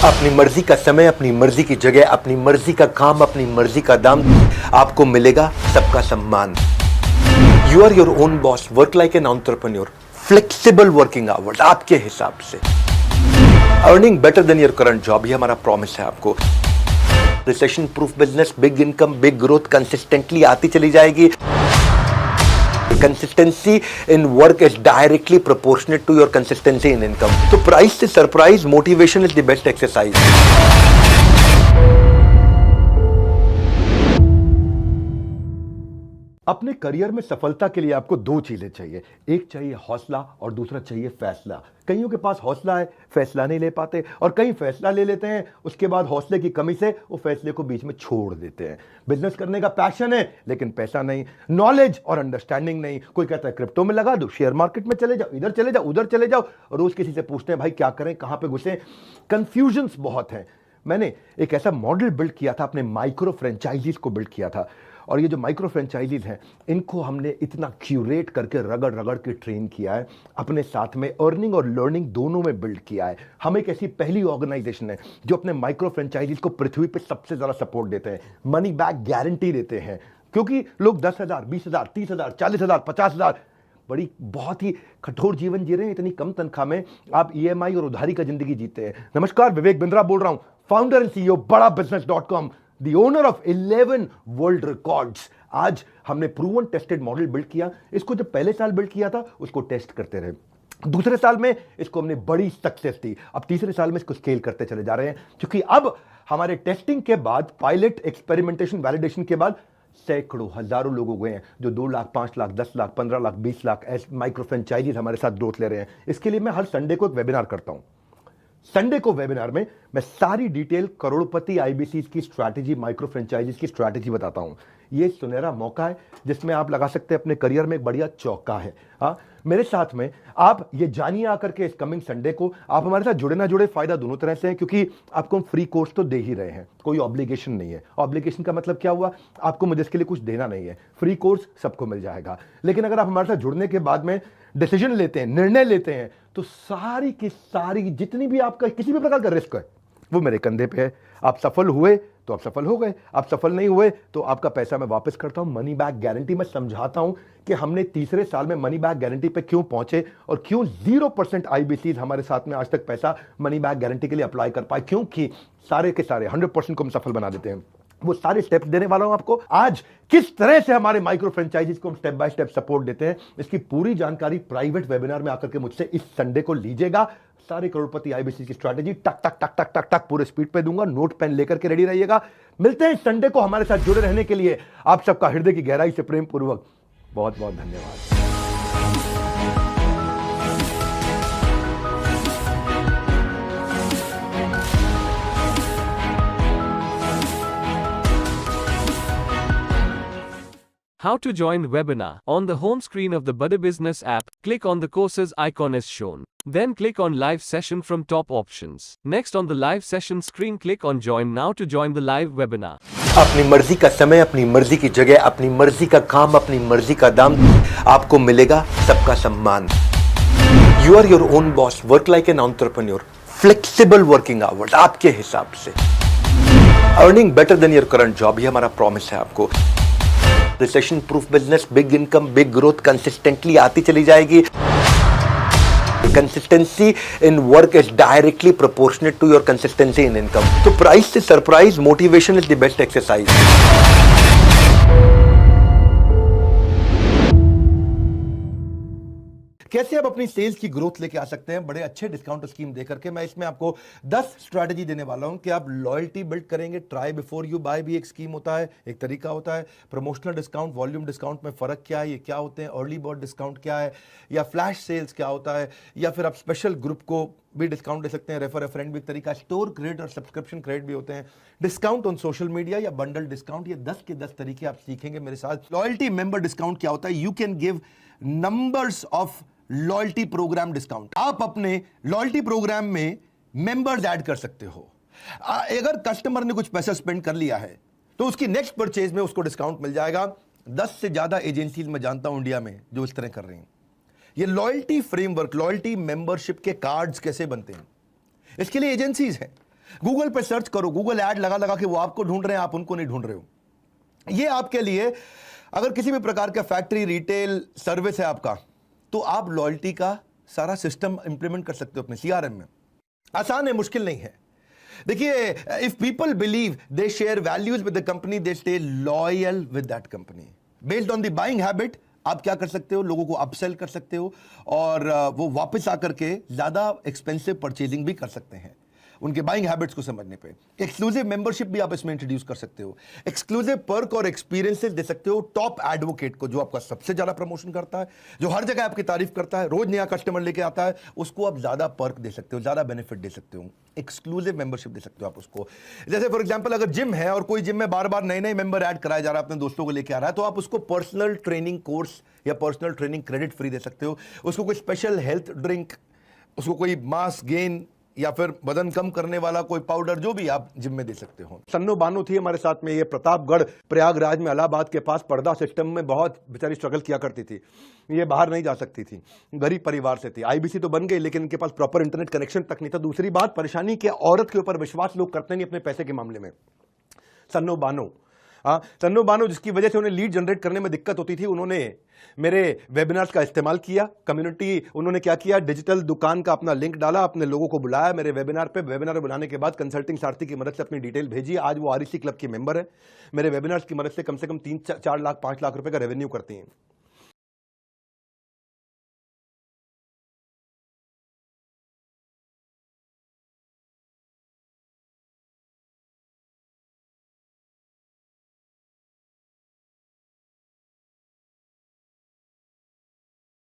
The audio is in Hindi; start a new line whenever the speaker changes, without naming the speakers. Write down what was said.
अपनी मर्जी का समय, अपनी मर्जी की जगह, अपनी मर्जी का काम, अपनी मर्जी का दाम, आपको मिलेगा सबका सम्मान। You are your own boss, work like an entrepreneur, flexible working hours आपके हिसाब से, earning better than your current job, ये हमारा प्रॉमिस है आपको। Recession proof business, big income, big growth consistently आती चली जाएगी। Consistency in work is directly proportionate to your consistency in income. तो प्राइस से surprise, motivation is the best exercise. अपने करियर में सफलता के लिए आपको दो चीजें चाहिए, एक चाहिए हौसला और दूसरा चाहिए फैसला। कईयों के पास हौसला है, फैसला नहीं ले पाते, और कई फैसला ले लेते हैं, उसके बाद हौसले की कमी से वो फैसले को बीच में छोड़ देते हैं। बिजनेस करने का पैशन है लेकिन पैसा नहीं, नॉलेज और अंडरस्टैंडिंग नहीं। कोई कहता है क्रिप्टो में लगा दो, शेयर मार्केट में चले जाओ, इधर चले जाओ, उधर चले जाओ, रोज किसी से पूछते हैं भाई क्या करें, कहां पे घुसे। कंफ्यूजन्स बहुत हैं। मैंने एक ऐसा मॉडल बिल्ड किया था, अपने माइक्रो फ्रेंचाइजीज को बिल्ड किया था, और ये जो माइक्रो फ्रेंचाइजीज हैं इनको हमने इतना क्यूरेट करके रगड़ रगड़ के ट्रेन किया है, अपने साथ में अर्निंग और लर्निंग दोनों में बिल्ड किया है। हम एक ऐसी पहली ऑर्गेनाइजेशन है जो अपने माइक्रो फ्रेंचाइजीज को पृथ्वी पे सबसे ज्यादा सपोर्ट देते हैं, मनी बैक गारंटी देते हैं। क्योंकि लोग 10,000, 20,000, 30,000, 40,000, 50,000 बड़ी बहुत ही कठोर जीवन जी रहे हैं, इतनी कम तनख्वाह में आप ईएमआई और उधारी का जिंदगी जीते हैं। नमस्कार, विवेक बिंद्रा बोल रहा हूं, फाउंडर एंड सीईओ बड़ा बिजनेस.com, the owner of 11 world records. आज हमने प्रूवन टेस्टेड मॉडल बिल्ड किया। इसको जब पहले साल बिल्ड किया था उसको टेस्ट करते रहे, दूसरे साल में इसको हमने बड़ी सक्सेस दी, अब तीसरे साल में इसको स्केल करते चले जा रहे हैं। क्योंकि अब हमारे टेस्टिंग के बाद, पायलट, एक्सपेरिमेंटेशन, वैलिडेशन के बाद सैकड़ों, हजारों लोग हो गए हैं जो 2 लाख, 5 लाख, 10 लाख, 15 लाख, 20 लाख ऐसे माइक्रो फ्रेंचाइजीज हमारे साथ ग्रोथ ले रहे हैं। इसके लिए मैं हर संडे को एक वेबिनार करता हूं। संडे को वेबिनार में मैं सारी डिटेल करोड़पति आईबीसी की स्ट्रैटेजी, माइक्रो फ्रेंचाइजीज की स्ट्रैटेजी बताता हूं। ये सुनहरा मौका है जिसमें आप लगा सकते हैं अपने करियर में एक बढ़िया चौका है। हाँ, मेरे साथ में आप ये जानिए आकर के इस कमिंग संडे को। आप हमारे साथ जुड़े ना जुड़े, फायदा दोनों तरह से है, क्योंकि आपको हम फ्री कोर्स तो दे ही रहे हैं, कोई ऑब्लिगेशन नहीं है। ऑब्लिगेशन का मतलब क्या हुआ, आपको मुझे इसके लिए कुछ देना नहीं है, फ्री कोर्स सबको मिल जाएगा। लेकिन अगर आप हमारे साथ जुड़ने के बाद में डिसीजन लेते हैं, निर्णय लेते हैं, तो सारी की सारी जितनी भी आपका किसी भी प्रकार का रिस्क है वो मेरे कंधे पे है। आप सफल हुए तो आप सफल हो गए, आप सफल नहीं हुए तो आपका पैसा मैं वापस करता हूं, मनी बैक गारंटी। मैं समझाता हूं कि हमने तीसरे साल में मनी बैक गारंटी पे क्यों पहुंचे और क्यों 0% आईबीसीज हमारे साथ में आज तक पैसा मनी बैक गारंटी के लिए अप्लाई कर पाए, क्योंकि सारे के सारे 100% को हम सफल बना देते हैं। वो सारे स्टेप्स देने वाला हूं आपको आज। किस तरह से हमारे माइक्रो फ्रेंचाइजीज को हम स्टेप बाय स्टेप सपोर्ट देते हैं, इसकी पूरी जानकारी प्राइवेट वेबिनार में आकर के मुझसे इस संडे को लीजिएगा। सारे करोड़पति आईबीसी की स्ट्रैटेजी टक टक टक टक टक टक पूरे स्पीड पे दूंगा, नोट पेन लेकर के रेडी रहिएगा। मिलते हैं संडे को। हमारे साथ जुड़े रहने के लिए आप सबका हृदय की गहराई से प्रेम पूर्वक बहुत बहुत धन्यवाद।
How to join webinar. On the home screen of the Bada Business app, click on the courses icon as shown. Then click on live session from top options. Next on the live session screen, click on join now to join the live webinar.
अपनी मर्जी का समय, अपनी मर्जी की जगह, अपनी मर्जी का काम, अपनी मर्जी का दाम, आपको मिलेगा सबका सम्मान। You are your own boss, work like an entrepreneur, flexible working hours आपके हिसाब से, earning better than your current job, ये हमारा प्रॉमिस है आपको। Recession proof business, big income, big growth consistently आती चली जाएगी। Consistency in work is directly proportionate to your consistency in income. तो प्राइस से surprise, motivation is the best exercise. कैसे आप अपनी सेल्स की ग्रोथ लेके आ सकते हैं बड़े अच्छे डिस्काउंट स्कीम देकर के। मैं इसमें आपको 10 स्ट्रैटेजी देने वाला हूं कि आप लॉयल्टी बिल्ड करेंगे। ट्राई बिफोर यू बाय भी एक स्कीम होता है, एक तरीका होता है। प्रमोशनल डिस्काउंट, वॉल्यूम डिस्काउंट में फर्क क्या है, ये क्या होते हैं, अर्ली बर्ड डिस्काउंट क्या है, या फ्लैश सेल्स क्या होता है, या फिर आप स्पेशल ग्रुप को भी डिस्काउंट दे सकते हैं, रेफर अ फ्रेंड भी एक तरीका, स्टोर क्रेडिट और सब्सक्रिप्शन क्रेडिट भी होते हैं, डिस्काउंट ऑन सोशल मीडिया या बंडल डिस्काउंट। ये 10 के 10 तरीके आप सीखेंगे मेरे साथ। लॉयल्टी मेंबर डिस्काउंट क्या होता है, you can give numbers of loyalty program discount. आप अपने लॉयल्टी प्रोग्राम में मेंबर्स ऐड कर सकते हो। अगर कस्टमर ने कुछ पैसा स्पेंड कर लिया है तो उसकी नेक्स्ट परचेज में उसको डिस्काउंट मिल जाएगा। 10 से ज्यादा एजेंसीज मैं जानता हूं इंडिया में जो इस तरह कर रही हैं। ये लॉयल्टी फ्रेमवर्क, लॉयल्टी मेंबरशिप के कार्ड्स कैसे बनते हैं, इसके लिए एजेंसीज हैं। गूगल पे सर्च करो, गूगल ऐड लगा लगा के वो आपको ढूंढ रहे हैं, आप उनको नहीं ढूंढ रहे हो। ये आपके लिए, अगर किसी भी प्रकार का फैक्ट्री, रिटेल, सर्विस है आपका, तो आप लॉयल्टी का सारा सिस्टम इंप्लीमेंट कर सकते हो अपने सीआरएम में। आसान है, मुश्किल नहीं है। देखिए, if people believe they share values with the company, they stay loyal with that company. Based on the buying habit आप क्या कर सकते हो, लोगों को अपसेल कर सकते हो और वो वापस आकर के ज्यादा एक्सपेंसिव परचेजिंग भी कर सकते हैं उनके बाइंग हैबिट्स को समझने पे। एक्सक्लूसिव मेंबरशिप भी आप इसमें इंट्रोड्यूस कर सकते हो, एक्सक्लूसिव पर्क और एक्सपीरियंसेस दे सकते हो टॉप एडवोकेट को, जो आपका सबसे ज्यादा प्रमोशन करता है, जो हर जगह आपकी तारीफ करता है, रोज नया कस्टमर लेके आता है, उसको आप ज्यादा पर्क दे सकते हो, ज्यादा बेनिफिट दे सकते हो, एक्सक्लूसिव मेंबरशिप दे सकते हो आप उसको। जैसे फॉर एग्जांपल अगर जिम है और कोई जिम में बार बार नए नए मेंबर ऐड कराया जा रहा है, अपने दोस्तों को लेके आ रहा है, तो आप उसको पर्सनल ट्रेनिंग कोर्स या पर्सनल ट्रेनिंग क्रेडिट फ्री दे सकते हो, उसको कोई स्पेशल हेल्थ ड्रिंक, उसको कोई मास गेन या फिर वजन कम करने वाला कोई पाउडर, जो भी आप जिम में दे सकते हो। सन्नो बानो थी हमारे साथ में, ये प्रतापगढ़ प्रयागराज में इलाहाबाद के पास पर्दा सिस्टम में बहुत बेचारी स्ट्रगल किया करती थी, ये बाहर नहीं जा सकती थी, गरीब परिवार से थी। आईबीसी तो बन गई लेकिन इनके पास प्रॉपर इंटरनेट कनेक्शन तक नहीं था। दूसरी बात, परेशानी कि औरत के ऊपर विश्वास लोग करते नहीं अपने पैसे के मामले में। सन्नो बानो, सन्नो बानो, जिसकी वजह से उन्हें लीड जनरेट करने में दिक्कत होती थी, उन्होंने मेरे वेबिनार्स का इस्तेमाल किया। कम्युनिटी, उन्होंने क्या किया, डिजिटल दुकान का अपना लिंक डाला, अपने लोगों को बुलाया मेरे वेबिनार पे। वेबिनार बुलाने के बाद कंसल्टिंग सारथी की मदद से अपनी डिटेल भेजी। आज वो आरईसी क्लब की मेंबर है, मेरे वेबिनार्स की मदद से कम 3-4 लाख 5 लाख रुपए का रेवेन्यू करती हैं।